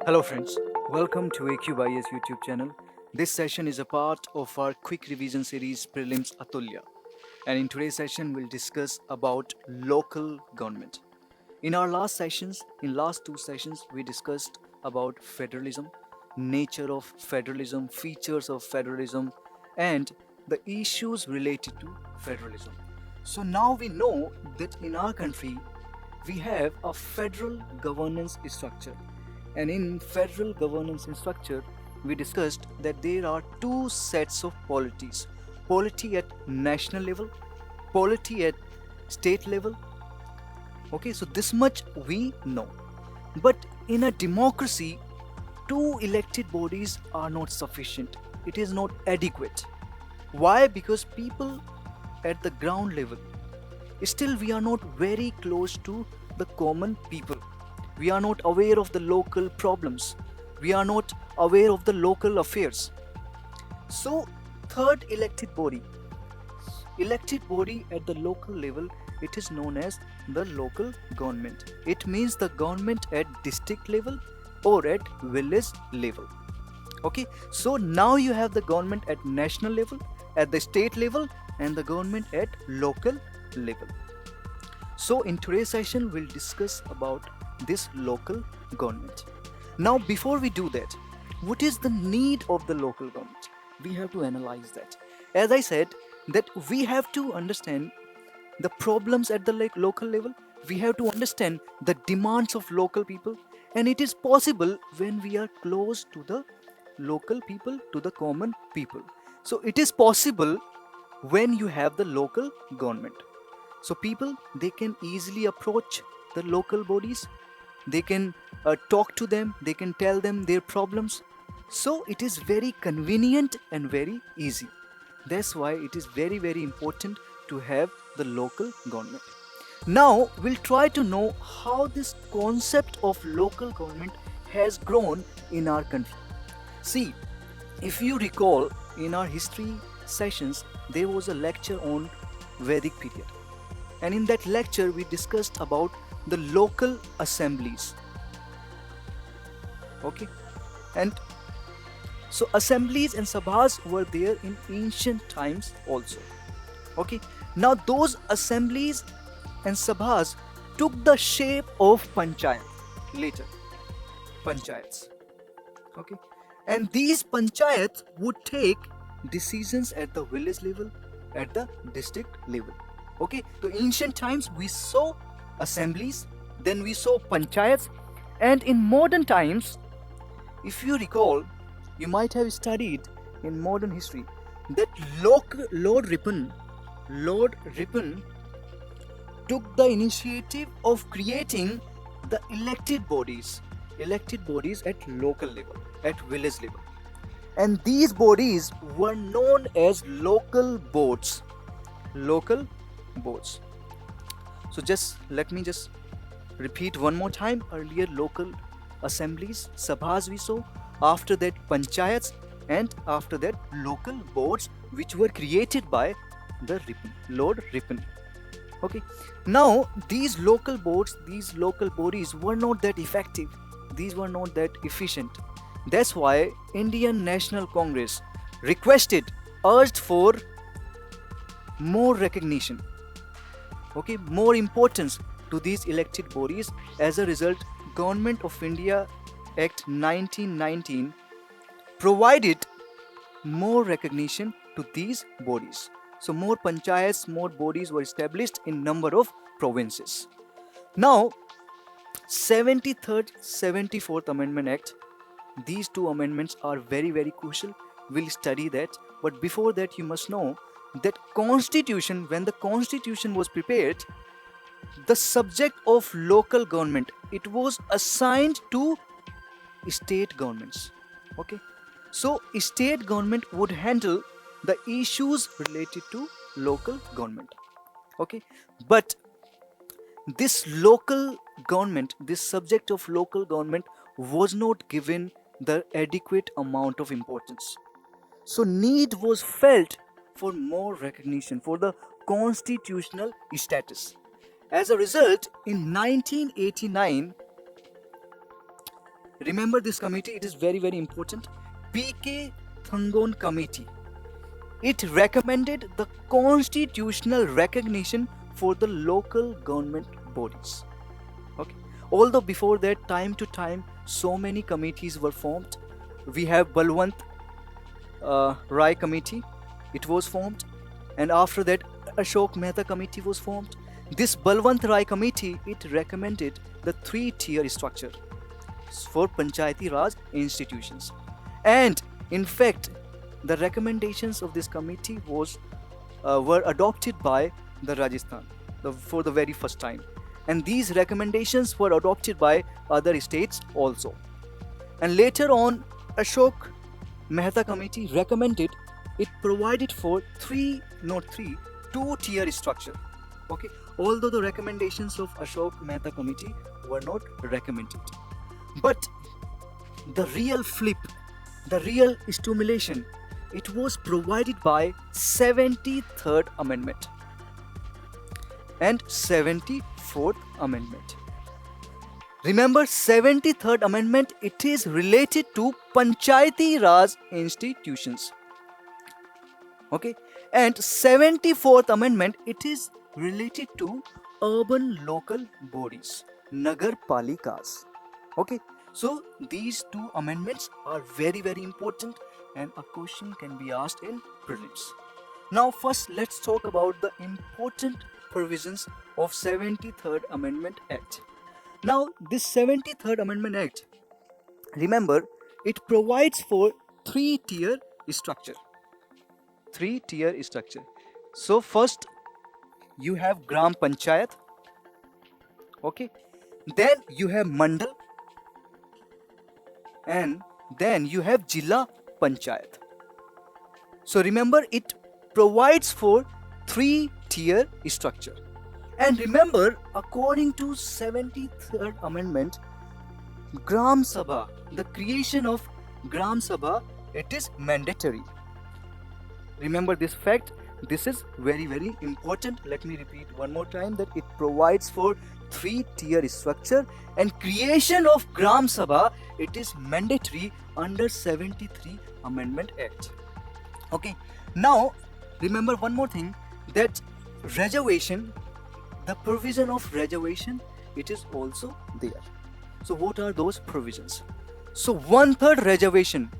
Hello friends, welcome to AQYS YouTube channel. This session is a part of our quick revision series Prelims Atulya. And in today's session we'll discuss about local government. In our last two sessions we discussed about federalism, nature of federalism, features of federalism and the issues related to federalism. So now we know that in our country we have a federal governance structure, and in federal governance structure we discussed that there are two sets of polities: polity at national level, polity at state level. Okay, so this much we know. But in a democracy, two elected bodies are not sufficient, it is not adequate. Why? Because people at the ground level, still we are not very close to the common people. We are not aware of the local problems. We are not aware of the local affairs. So, third elected body at the local level, it is known as the local government. It means the government at district level or at village level. Okay, so now you have the government at national level, at the state level, and the government at local level. So in today's session we'll discuss about this local government. Now before we do that, what is the need of the local government? We have to analyze that. As I said, that we have to understand the problems at the local level. We have to understand the demands of local people, and it is possible when we are close to the local people, to the common people. So it is possible when you have the local government. So people, they can easily approach the local bodies, they can talk to them, they can tell them their problems. So it is very convenient and very easy. That's why it is very, very important to have the local government. Now we'll try to know how this concept of local government has grown in our country. See, if you recall, in our history sessions there was a lecture on Vedic period, and in that lecture we discussed about the local assemblies. Okay, and so assemblies and sabhas were there in ancient times also. Okay, now those assemblies and sabhas took the shape of panchayat later, panchayats. Okay, and these panchayats would take decisions at the village level, at the district level. Okay, so ancient times we saw assemblies, then we saw panchayats, and in modern times, if you recall, you might have studied in modern history that Lord Ripon took the initiative of creating the elected bodies at local level, at village level, and these bodies were known as local boards. Local boards. So just let me just repeat one more time. Earlier local assemblies, sabhas we saw, after that panchayats, and after that local boards which were created by the Lord Ripon. Okay, now these local boards, these local bodies were not that effective, these were not that efficient. That's why Indian National Congress urged for more recognition, okay, more importance to these elected bodies. As a result, Government of India Act 1919 provided more recognition to these bodies. So more panchayats, more bodies were established in number of provinces. Now 73rd 74th Amendment Act, these two amendments are very, very crucial. We'll study that, but before that you must know that constitution, when the constitution was prepared, the subject of local government, it was assigned to state governments. Okay, so state government would handle the issues related to local government. Okay, but this local government, this subject of local government was not given the adequate amount of importance. So need was felt for more recognition, for the constitutional status. As a result, in 1989, Remember this committee, it is very, very important. P.K.Thungon committee. It recommended the constitutional recognition for the local government bodies. Okay. Although before that, time to time, so many committees were formed. We have Balwant Rai committee, it was formed, and after that Ashok Mehta committee was formed. This Balwant Rai committee, it recommended the 3-tier structure for Panchayati Raj institutions, and in fact the recommendations of this committee were adopted by the Rajasthan for the very first time, and these recommendations were adopted by other states also. And later on, Ashok Mehta committee recommended, it provided for 2-tier structure. Okay, although the recommendations of Ashok Mehta committee were not recommended, but the real flip, the real stimulation, it was provided by 73rd Amendment and 74th Amendment. Remember, 73rd Amendment, it is related to Panchayati Raj institutions. Okay, and 74th Amendment, it is related to urban local bodies, Nagar Palikas. Okay, so these two amendments are very, very important, and a question can be asked in prelims. Now first let's talk about the important provisions of 73rd Amendment Act. Now this 73rd Amendment Act, remember, it provides for 3-tier structure. 3-tier structure. So first you have Gram Panchayat, okay, then you have Mandal, and then you have Jilla Panchayat. So remember, it provides for 3-tier structure. And remember, according to 73rd Amendment, Gram Sabha, the creation of Gram Sabha, it is mandatory. Remember this fact, this is very, very important. Let me repeat one more time that it provides for 3-tier structure, and creation of Gram Sabha, it is mandatory under 73 Amendment Act. Okay, now remember one more thing, that reservation, the provision of reservation, it is also there. So what are those provisions? So 1/3 reservation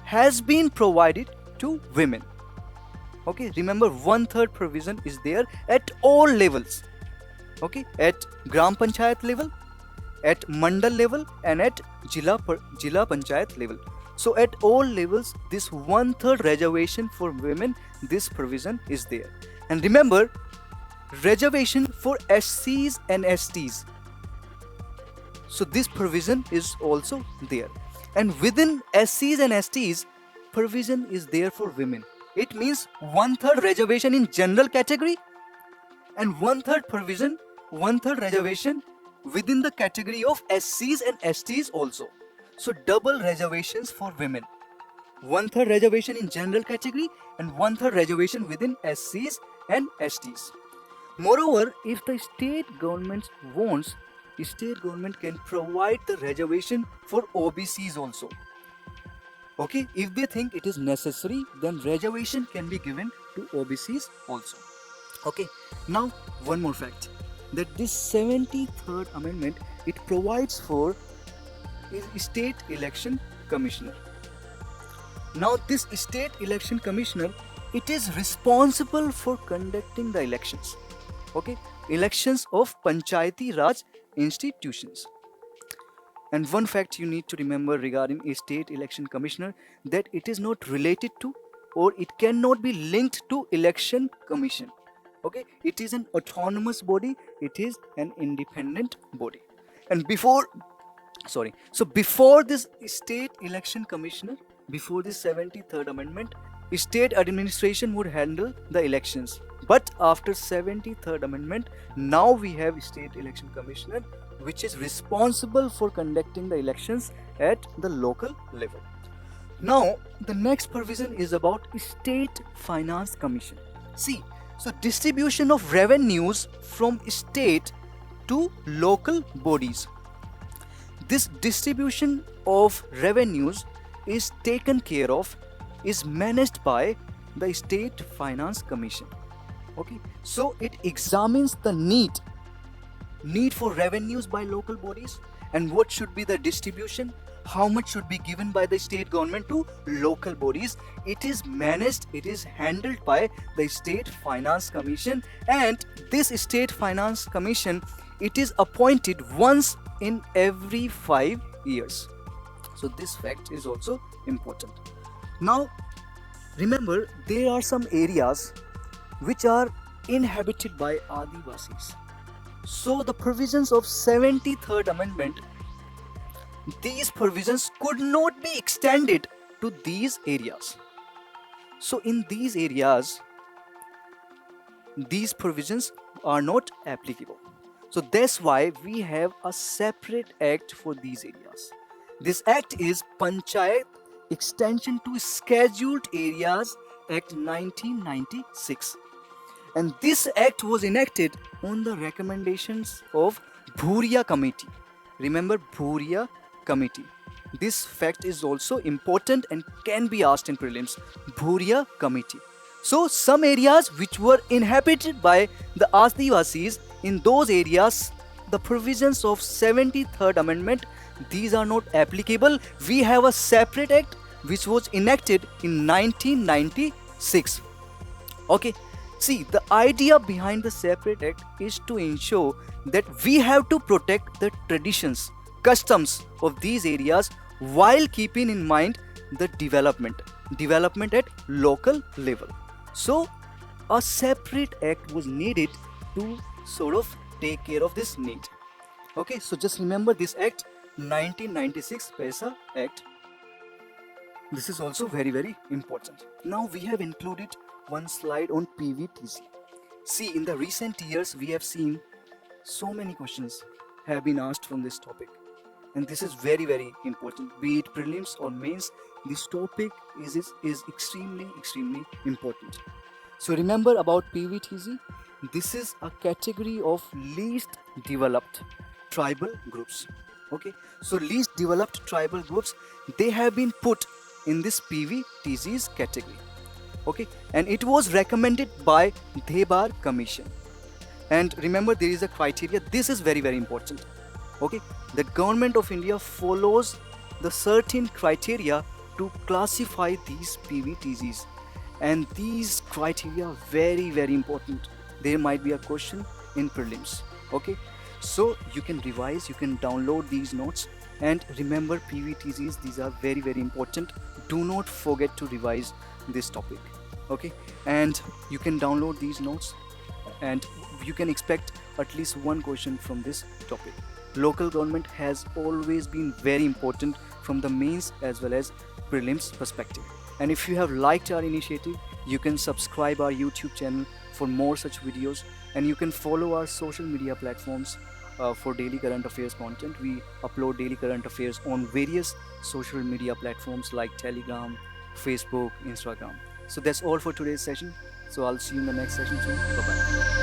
has been provided to women. Okay, remember 1/3 provision is there at all levels. Okay, at Gram Panchayat level, at Mandal level, and at Jilla Panchayat level. So at all levels, this 1/3 reservation for women, this provision is there. And remember, reservation for SCs and STs. So this provision is also there. And within SCs and STs, provision is there for women. It means 1/3 reservation in general category and 1/3 provision, 1/3 reservation within the category of SCs and STs also. So double reservations for women. 1/3 reservation in general category and 1/3 reservation within SCs and STs. Moreover, if the state government wants, the state government can provide the reservation for OBCs also. Okay, if they think it is necessary, then reservation can be given to OBCs also. Okay, now one more fact, that this 73rd Amendment, it provides for a state election commissioner. Now this state election commissioner, it is responsible for conducting the elections. Okay, elections of Panchayati Raj institutions. And one fact you need to remember regarding a state election commissioner, that it is not related to, or it cannot be linked to election commission. Okay, it is an autonomous body, it is an independent body. And before this state election commissioner, before this 73rd Amendment, state administration would handle the elections. But after 73rd Amendment, now we have state election commissioner, which is responsible for conducting the elections at the local level. Now the next provision is about State Finance Commission. See, so distribution of revenues from state to local bodies. This distribution of revenues is taken care of, is managed by the State Finance Commission. Okay, so it examines the need for revenues by local bodies and what should be the distribution, how much should be given by the state government to local bodies. It is managed, it is handled by the State Finance Commission, and this State Finance Commission, it is appointed once in every 5 years. So this fact is also important. Now remember, there are some areas which are inhabited by Adivasis. So the provisions of 73rd Amendment, these provisions could not be extended to these areas. So in these areas, these provisions are not applicable. So that's why we have a separate act for these areas. This act is Panchayat Extension to Scheduled Areas Act 1996. And this act was enacted on the recommendations of Bhuria Committee. Remember Bhuria Committee. This fact is also important and can be asked in prelims. Bhuria Committee. So some areas which were inhabited by the Adivasis, in those areas the provisions of 73rd Amendment, these are not applicable. We have a separate act which was enacted in 1996. Okay. See, the idea behind the separate act is to ensure that we have to protect the traditions, customs of these areas while keeping in mind the development at local level. So a separate act was needed to sort of take care of this need. Okay, so just remember this act, 1996 PESA Act. This is also very, very important. Now we have included one slide on PVTC. See, in the recent years we have seen so many questions have been asked from this topic, and this is very, very important. Be it prelims or mains, this topic is extremely important. So remember about PVTC. This is a category of least developed tribal groups. Okay, so least developed tribal groups, they have been put in this PVTC's category. Okay, and it was recommended by Debar Commission. And remember, there is a criteria. This is very, very important. Okay, the government of India follows the certain criteria to classify these PVTCs, and these criteria are very, very important. There might be a question in prelims. Okay, so you can revise, you can download these notes, and remember PVTCs, these are very, very important. Do not forget to revise this topic. Okay, and you can download these notes and you can expect at least one question from this topic. Local government has always been very important from the mains as well as prelims perspective. And if you have liked our initiative, you can subscribe our YouTube channel for more such videos, and you can follow our social media platforms for daily current affairs content. We upload daily current affairs on various social media platforms like Telegram, Facebook, Instagram. So that's all for today's session. So I'll see you in the next session soon. Bye-bye.